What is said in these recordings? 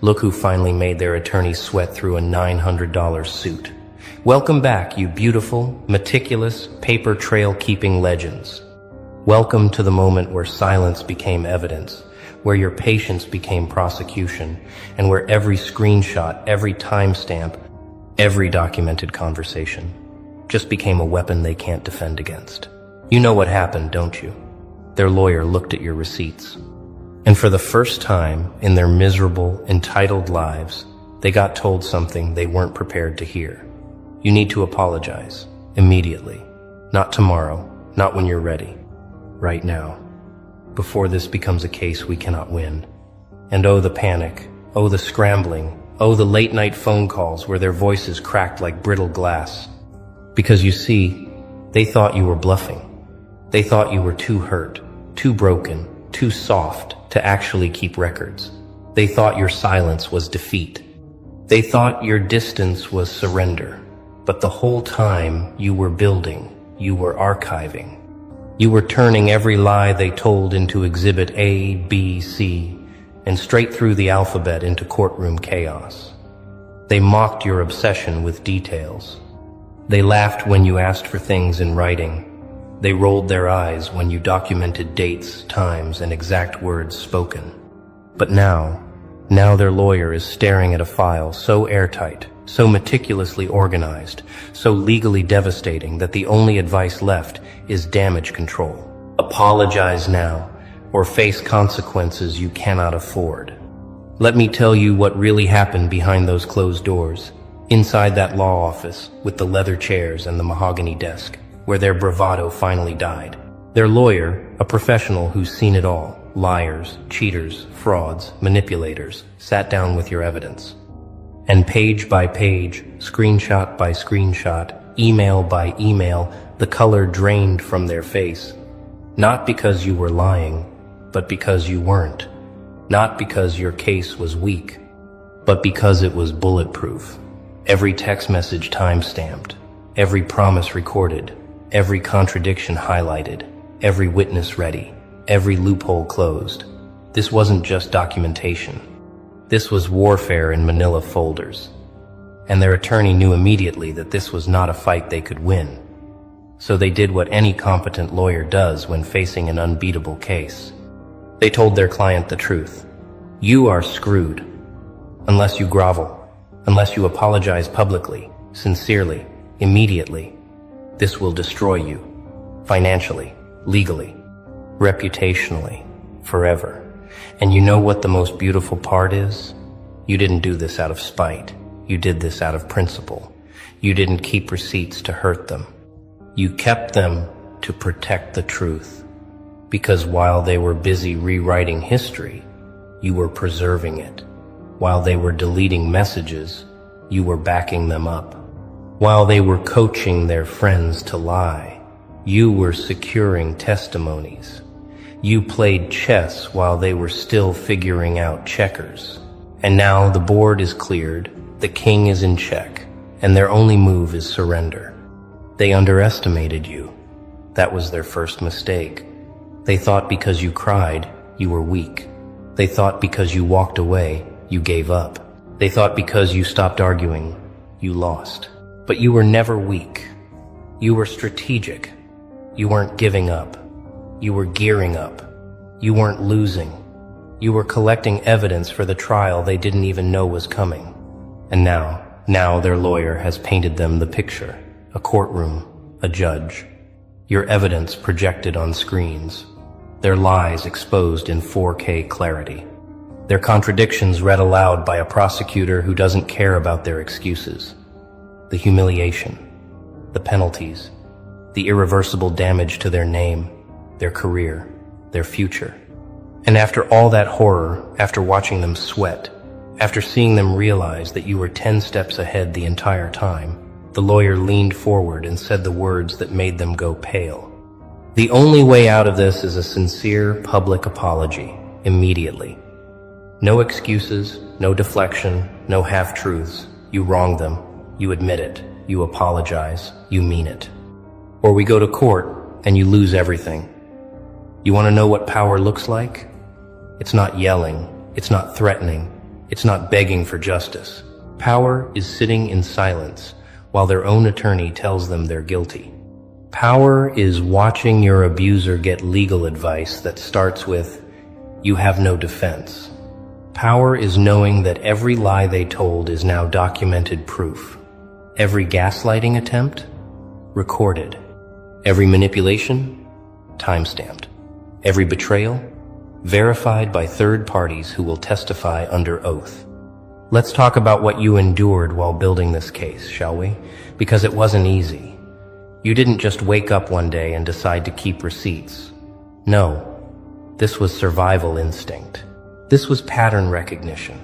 Look who finally made their attorney sweat through a $900 suit. Welcome back, you beautiful, meticulous, paper trail-keeping legends. Welcome to the moment where silence became evidence, where your patience became prosecution, and where every screenshot, every timestamp, every documented conversation just became a weapon they can't defend against. You know what happened, don't you? Their lawyer looked at your receipts, and for the first time in their miserable, entitled lives, they got told something they weren't prepared to hear. You need to apologize, immediately. Not tomorrow, not when you're ready. Right now. Before this becomes a case we cannot win. And oh, the panic, oh, the scrambling, oh, the late-night phone calls where their voices cracked like brittle glass. Because you see, they thought you were bluffing. They thought you were too hurt, too broken, too soft to actually keep records. They thought your silence was defeat. They thought your distance was surrender. But the whole time you were building, you were archiving. You were turning every lie they told into exhibit A, B, C, and straight through the alphabet into courtroom chaos. They mocked your obsession with details. They laughed when you asked for things in writing. They rolled their eyes when you documented dates, times, and exact words spoken. But now their lawyer is staring at a file so airtight, so meticulously organized, so legally devastating that the only advice left is damage control. Apologize now, or face consequences you cannot afford. Let me tell you what really happened behind those closed doors, inside that law office with the leather chairs and the mahogany desk, where their bravado finally died. Their lawyer, a professional who's seen it all, liars, cheaters, frauds, manipulators, sat down with your evidence. And page by page, screenshot by screenshot, email by email, the color drained from their face. Not because you were lying, but because you weren't. Not because your case was weak, but because it was bulletproof. Every text message time-stamped, every promise recorded, every contradiction highlighted, every witness ready, every loophole closed. This wasn't just documentation. This was warfare in manila folders. And their attorney knew immediately that this was not a fight they could win. So they did what any competent lawyer does when facing an unbeatable case. They told their client the truth. You are screwed. Unless you grovel, unless you apologize publicly, sincerely, immediately. This will destroy you. Financially, legally, reputationally, forever. And you know what the most beautiful part is? You didn't do this out of spite. You did this out of principle. You didn't keep receipts to hurt them. You kept them to protect the truth. Because while they were busy rewriting history, you were preserving it. While they were deleting messages, you were backing them up. While they were coaching their friends to lie, you were securing testimonies. You played chess while they were still figuring out checkers. And now the board is cleared, the king is in check, and their only move is surrender. They underestimated you. That was their first mistake. They thought because you cried, you were weak. They thought because you walked away, you gave up. They thought because you stopped arguing, you lost. But you were never weak. You were strategic. You weren't giving up. You were gearing up. You weren't losing. You were collecting evidence for the trial they didn't even know was coming. And now their lawyer has painted them the picture. A courtroom, a judge. Your evidence projected on screens. Their lies exposed in 4K clarity. Their contradictions read aloud by a prosecutor who doesn't care about their excuses. The humiliation, the penalties, the irreversible damage to their name, their career, their future. And after all that horror, after watching them sweat, after seeing them realize that you were 10 steps ahead the entire time, the lawyer leaned forward and said the words that made them go pale. The only way out of this is a sincere public apology, immediately. No excuses, no deflection, no half-truths. You wronged them. You admit it. You apologize. You mean it. Or we go to court and you lose everything. You want to know what power looks like? It's not yelling. It's not threatening. It's not begging for justice. Power is sitting in silence while their own attorney tells them they're guilty. Power is watching your abuser get legal advice that starts with, "You have no defense." Power is knowing that every lie they told is now documented proof. Every gaslighting attempt? Recorded. Every manipulation? Timestamped. Every betrayal? Verified by third parties who will testify under oath. Let's talk about what you endured while building this case, shall we? Because it wasn't easy. You didn't just wake up one day and decide to keep receipts. No, this was survival instinct. This was pattern recognition.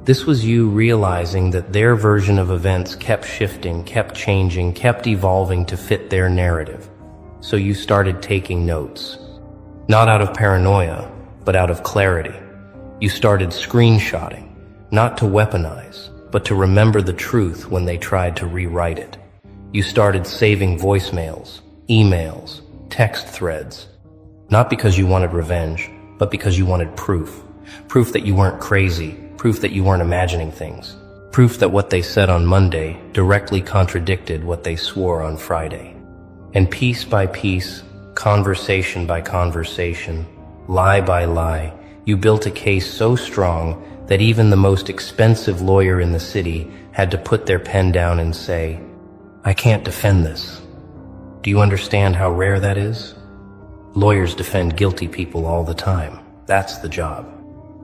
This was you realizing that their version of events kept shifting, kept changing, kept evolving to fit their narrative. So you started taking notes. Not out of paranoia, but out of clarity. You started screenshotting, not to weaponize, but to remember the truth when they tried to rewrite it. You started saving voicemails, emails, text threads, not because you wanted revenge, but because you wanted proof. Proof that you weren't crazy, proof that you weren't imagining things, proof that what they said on Monday directly contradicted what they swore on Friday. And piece by piece, conversation by conversation, lie by lie, you built a case so strong that even the most expensive lawyer in the city had to put their pen down and say, "I can't defend this." Do you understand how rare that is? Lawyers defend guilty people all the time. That's the job.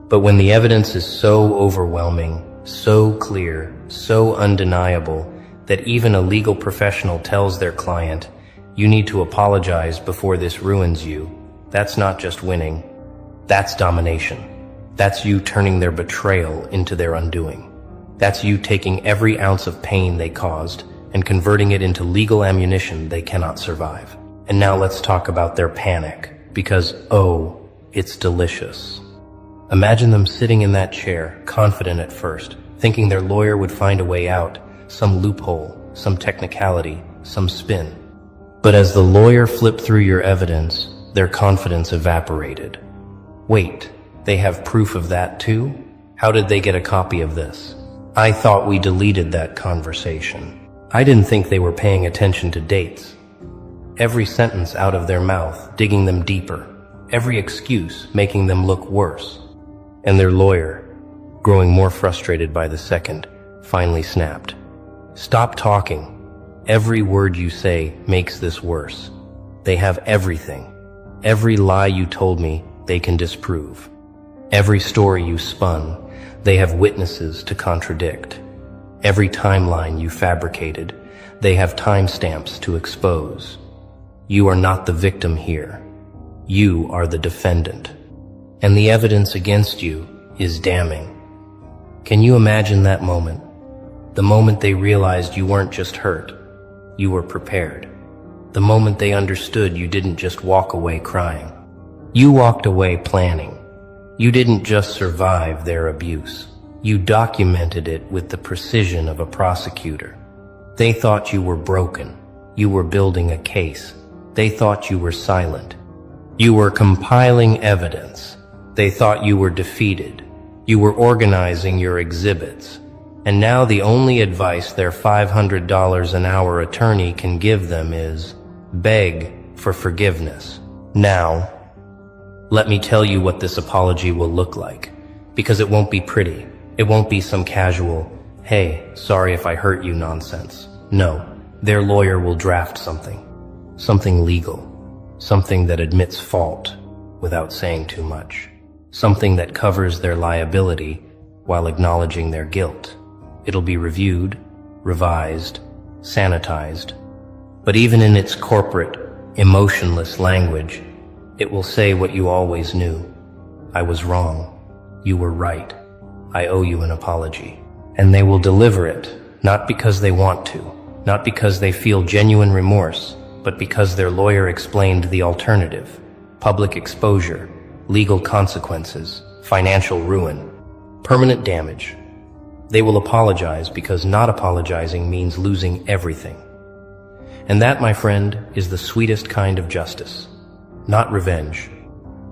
But when the evidence is so overwhelming, so clear, so undeniable, that even a legal professional tells their client, "You need to apologize before this ruins you," that's not just winning, that's domination. That's you turning their betrayal into their undoing. That's you taking every ounce of pain they caused and converting it into legal ammunition they cannot survive. And now let's talk about their panic, because, oh, it's delicious. Imagine them sitting in that chair, confident at first, thinking their lawyer would find a way out, some loophole, some technicality, some spin. But as the lawyer flipped through your evidence, their confidence evaporated. Wait, they have proof of that too? How did they get a copy of this? I thought we deleted that conversation. I didn't think they were paying attention to dates. Every sentence out of their mouth, digging them deeper. Every excuse making them look worse. And their lawyer, growing more frustrated by the second, finally snapped. "Stop talking. Every word you say makes this worse. They have everything. Every lie you told me, they can disprove. Every story you spun, they have witnesses to contradict. Every timeline you fabricated, they have timestamps to expose. You are not the victim here. You are the defendant. And the evidence against you is damning." Can you imagine that moment? The moment they realized you weren't just hurt, you were prepared. The moment they understood you didn't just walk away crying. You walked away planning. You didn't just survive their abuse. You documented it with the precision of a prosecutor. They thought you were broken. You were building a case. They thought you were silent. You were compiling evidence. They thought you were defeated. You were organizing your exhibits. And now the only advice their $500 an hour attorney can give them is, beg for forgiveness. Now, let me tell you what this apology will look like. Because it won't be pretty. It won't be some casual, "Hey, sorry if I hurt you" nonsense. No, their lawyer will draft something. Something legal. Something that admits fault without saying too much. Something that covers their liability while acknowledging their guilt. It'll be reviewed, revised, sanitized. But even in its corporate, emotionless language, it will say what you always knew. "I was wrong. You were right. I owe you an apology." And they will deliver it, not because they want to, not because they feel genuine remorse, but because their lawyer explained the alternative: public exposure, legal consequences, financial ruin, permanent damage. They will apologize because not apologizing means losing everything. And that, my friend, is the sweetest kind of justice. Not revenge,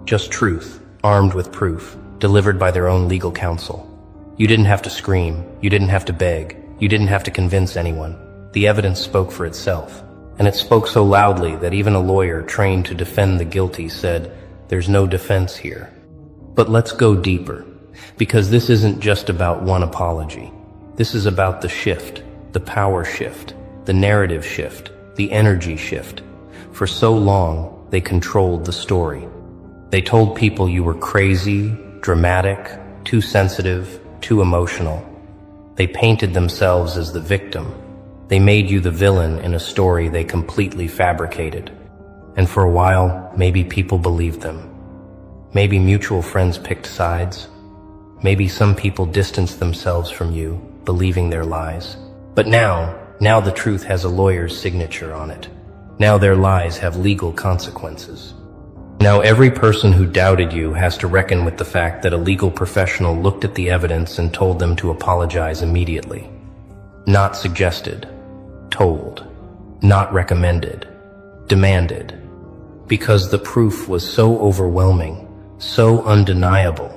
just truth, armed with proof. delivered by their own legal counsel. You didn't have to scream, you didn't have to beg, you didn't have to convince anyone. The evidence spoke for itself, and it spoke so loudly that even a lawyer trained to defend the guilty said, "There's no defense here." But let's go deeper, because this isn't just about one apology. This is about the shift, the power shift, the narrative shift, the energy shift. For so long, they controlled the story. They told people you were crazy, dramatic, too sensitive, too emotional. They painted themselves as the victim. They made you the villain in a story they completely fabricated. And for a while, maybe people believed them. Maybe mutual friends picked sides. Maybe some people distanced themselves from you, believing their lies. But now the truth has a lawyer's signature on it. Now their lies have legal consequences. Now every person who doubted you has to reckon with the fact that a legal professional looked at the evidence and told them to apologize immediately. Not suggested, told, not recommended, demanded. Because the proof was so overwhelming, so undeniable,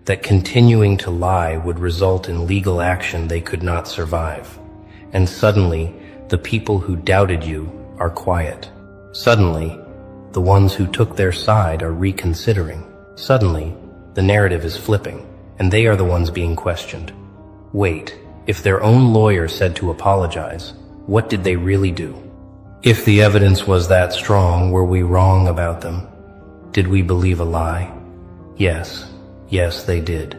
that continuing to lie would result in legal action they could not survive. And suddenly, the people who doubted you are quiet. Suddenly, the ones who took their side are reconsidering. Suddenly, the narrative is flipping, and they are the ones being questioned. Wait, if their own lawyer said to apologize, what did they really do? If the evidence was that strong, were we wrong about them? Did we believe a lie? Yes, they did.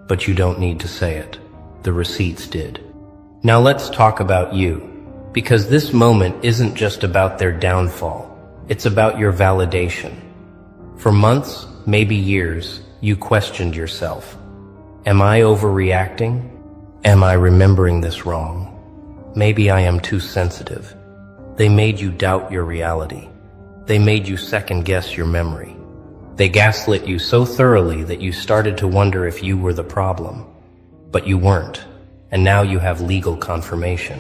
But you don't need to say it. The receipts did. Now let's talk about you, because this moment isn't just about their downfall. It's about your validation. For months, maybe years, you questioned yourself. Am I overreacting? Am I remembering this wrong? Maybe I am too sensitive. They made you doubt your reality. They made you second-guess your memory. They gaslit you so thoroughly that you started to wonder if you were the problem. But you weren't, and now you have legal confirmation.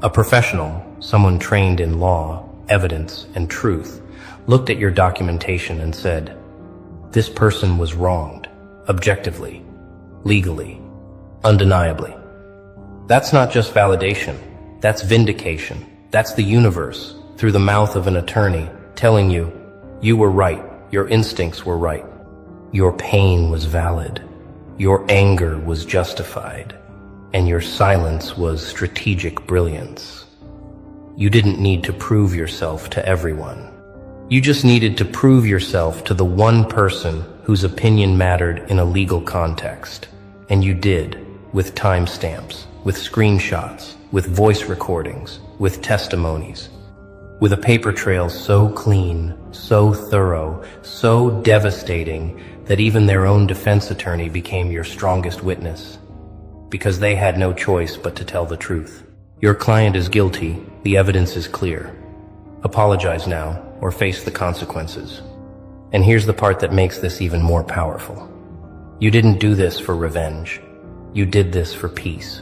A professional, someone trained in law, evidence, and truth, looked at your documentation and said, "This person was wronged, objectively, legally, undeniably." That's not just validation, that's vindication. That's the universe, through the mouth of an attorney, telling you, you were right, your instincts were right. Your pain was valid, your anger was justified, and your silence was strategic brilliance. You didn't need to prove yourself to everyone. You just needed to prove yourself to the one person whose opinion mattered in a legal context. And you did, with timestamps, with screenshots, with voice recordings, with testimonies, with a paper trail so clean, so thorough, so devastating that even their own defense attorney became your strongest witness, because they had no choice but to tell the truth. Your client is guilty, the evidence is clear. Apologize now, or face the consequences. And here's the part that makes this even more powerful. You didn't do this for revenge. You did this for peace.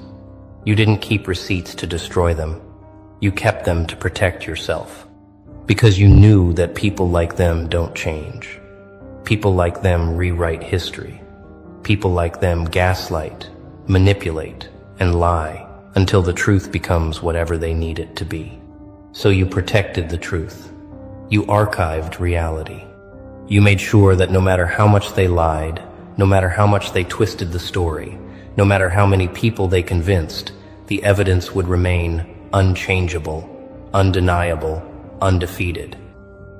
You didn't keep receipts to destroy them. You kept them to protect yourself. Because you knew that people like them don't change. People like them rewrite history. People like them gaslight, manipulate, and lie until the truth becomes whatever they need it to be. So you protected the truth. You archived reality. You made sure that no matter how much they lied, no matter how much they twisted the story, no matter how many people they convinced, the evidence would remain unchangeable, undeniable, undefeated.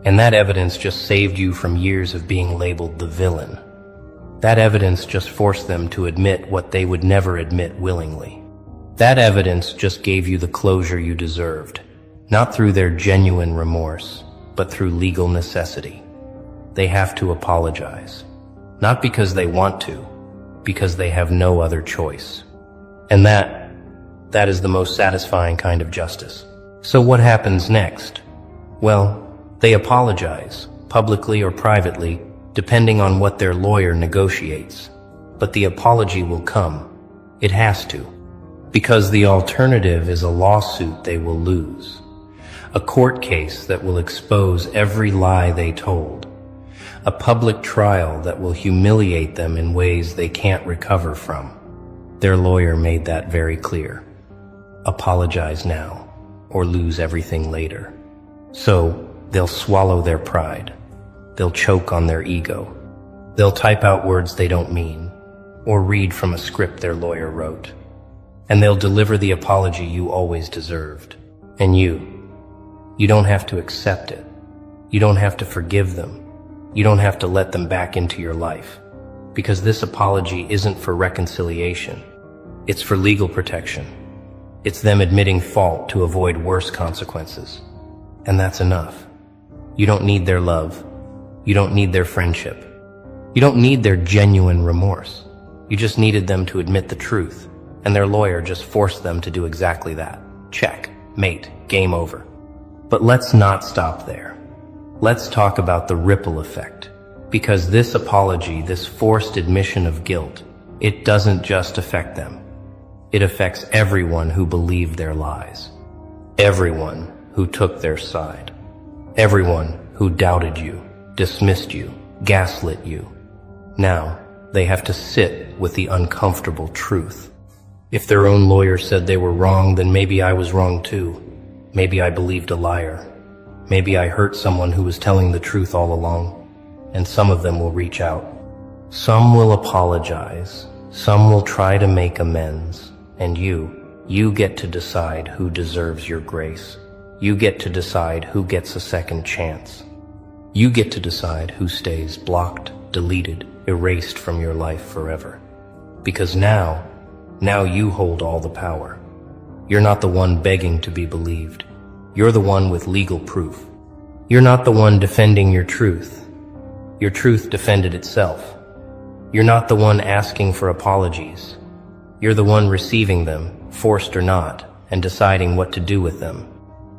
And that evidence just saved you from years of being labeled the villain. That evidence just forced them to admit what they would never admit willingly. That evidence just gave you the closure you deserved, not through their genuine remorse, but through legal necessity. They have to apologize, not because they want to, because they have no other choice. And that is the most satisfying kind of justice. So what happens next? Well, they apologize, publicly or privately, depending on what their lawyer negotiates. But the apology will come. It has to. Because the alternative is a lawsuit they will lose. A court case that will expose every lie they told. a public trial that will humiliate them in ways they can't recover from. Their lawyer made that very clear. Apologize now, or lose everything later. So, they'll swallow their pride. They'll choke on their ego. They'll type out words they don't mean, or read from a script their lawyer wrote. And they'll deliver the apology you always deserved. And you don't have to accept it. You don't have to forgive them. You don't have to let them back into your life. Because this apology isn't for reconciliation. It's for legal protection. It's them admitting fault to avoid worse consequences. And that's enough. You don't need their love. You don't need their friendship. You don't need their genuine remorse. You just needed them to admit the truth. And their lawyer just forced them to do exactly that. Check, mate, game over. But let's not stop there. Let's talk about the ripple effect. Because this apology, this forced admission of guilt, it doesn't just affect them. It affects everyone who believed their lies. Everyone who took their side. Everyone who doubted you, dismissed you, gaslit you. Now, they have to sit with the uncomfortable truth. If their own lawyer said they were wrong, then maybe I was wrong too. Maybe I believed a liar. Maybe I hurt someone who was telling the truth all along. And some of them will reach out. Some will apologize. Some will try to make amends. And you get to decide who deserves your grace. You get to decide who gets a second chance. You get to decide who stays blocked, deleted, erased from your life forever. Because now you hold all the power. You're not the one begging to be believed. You're the one with legal proof. You're not the one defending your truth. Your truth defended itself. You're not the one asking for apologies. You're the one receiving them, forced or not, and deciding what to do with them.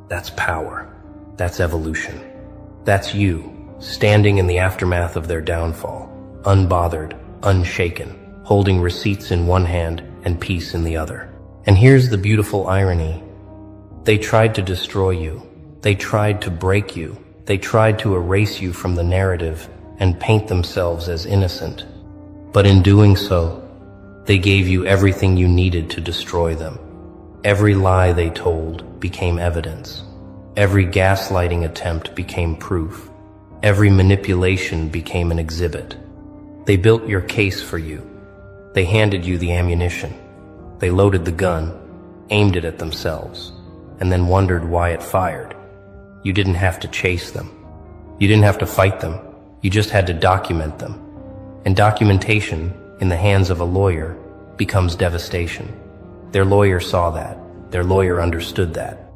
That's power. That's evolution. That's you, standing in the aftermath of their downfall, unbothered, unshaken, holding receipts in one hand and peace in the other. And here's the beautiful irony. They tried to destroy you. They tried to break you. They tried to erase you from the narrative and paint themselves as innocent. But in doing so, they gave you everything you needed to destroy them. Every lie they told became evidence. Every gaslighting attempt became proof. Every manipulation became an exhibit. They built your case for you. They handed you the ammunition. They loaded the gun, aimed it at themselves, and then wondered why it fired. You didn't have to chase them. You didn't have to fight them. You just had to document them. And documentation, in the hands of a lawyer, becomes devastation. Their lawyer saw that. Their lawyer understood that.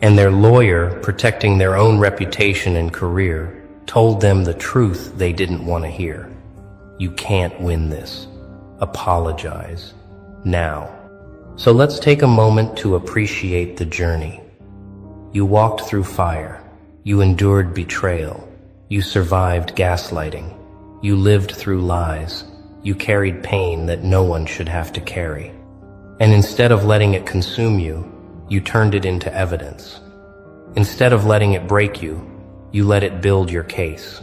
And their lawyer, protecting their own reputation and career, told them the truth they didn't want to hear. You can't win this. Apologize. Now. So let's take a moment to appreciate the journey. You walked through fire. You endured betrayal. You survived gaslighting. You lived through lies. You carried pain that no one should have to carry. And instead of letting it consume you, you turned it into evidence. Instead of letting it break you, you let it build your case.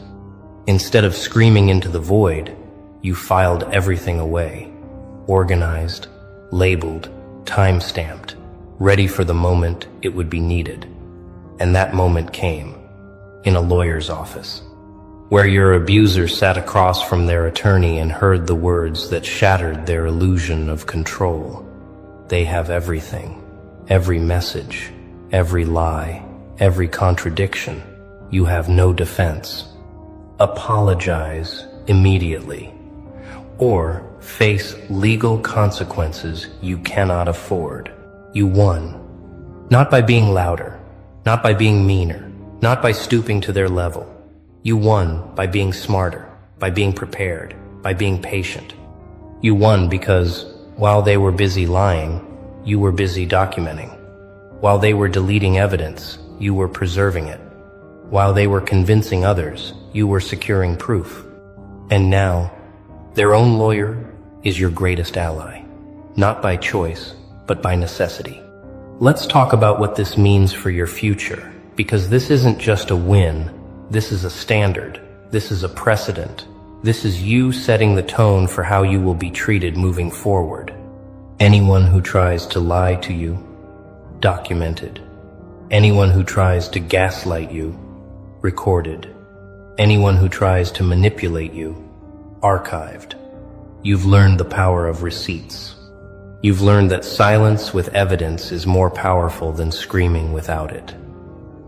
Instead of screaming into the void, you filed everything away. Organized, labeled, time-stamped, ready for the moment it would be needed. And that moment came, in a lawyer's office, where your abuser sat across from their attorney and heard the words that shattered their illusion of control. They have everything, every message, every lie, every contradiction. You have no defense. Apologize immediately, or face legal consequences you cannot afford. You won, not by being louder, not by being meaner, not by stooping to their level. You won by being smarter, by being prepared, by being patient. You won because while they were busy lying, you were busy documenting. While they were deleting evidence, you were preserving it. While they were convincing others, you were securing proof. And now, their own lawyer is your greatest ally, not by choice, but by necessity. Let's talk about what this means for your future, because this isn't just a win, this is a standard. This is a precedent. This is you setting the tone for how you will be treated moving forward. Anyone who tries to lie to you, documented. Anyone who tries to gaslight you, recorded. Anyone who tries to manipulate you, archived. You've learned the power of receipts. You've learned that silence with evidence is more powerful than screaming without it.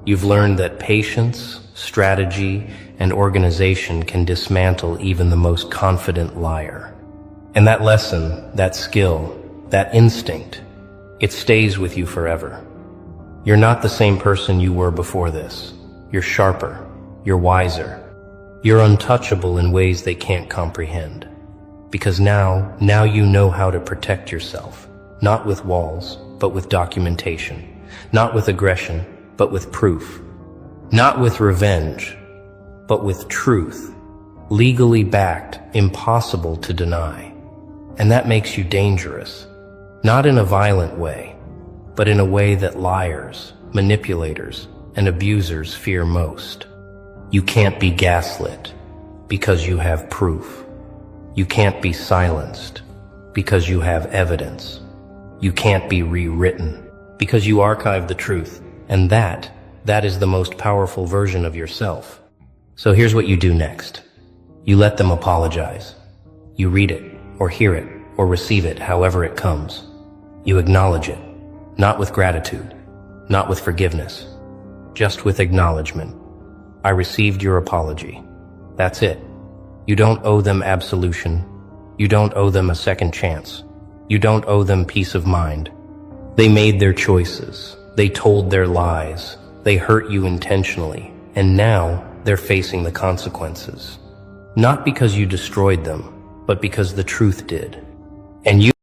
You've learned that patience, strategy, and organization can dismantle even the most confident liar. And that lesson, that skill, that instinct, it stays with you forever. You're not the same person you were before this. You're sharper. You're wiser. You're untouchable in ways they can't comprehend. Because now you know how to protect yourself. Not with walls, but with documentation. Not with aggression, but with proof. Not with revenge, but with truth. Legally backed, impossible to deny. And that makes you dangerous. Not in a violent way, but in a way that liars, manipulators, and abusers fear most. You can't be gaslit because you have proof. You can't be silenced because you have evidence. You can't be rewritten because you archive the truth. And that is the most powerful version of yourself. So here's what you do next. You let them apologize. You read it, or hear it, or receive it however it comes. You acknowledge it, not with gratitude, not with forgiveness, just with acknowledgement. I received your apology. That's it. You don't owe them absolution. You don't owe them a second chance. You don't owe them peace of mind. They made their choices. They told their lies. They hurt you intentionally. And now they're facing the consequences. Not because you destroyed them, but because the truth did. And you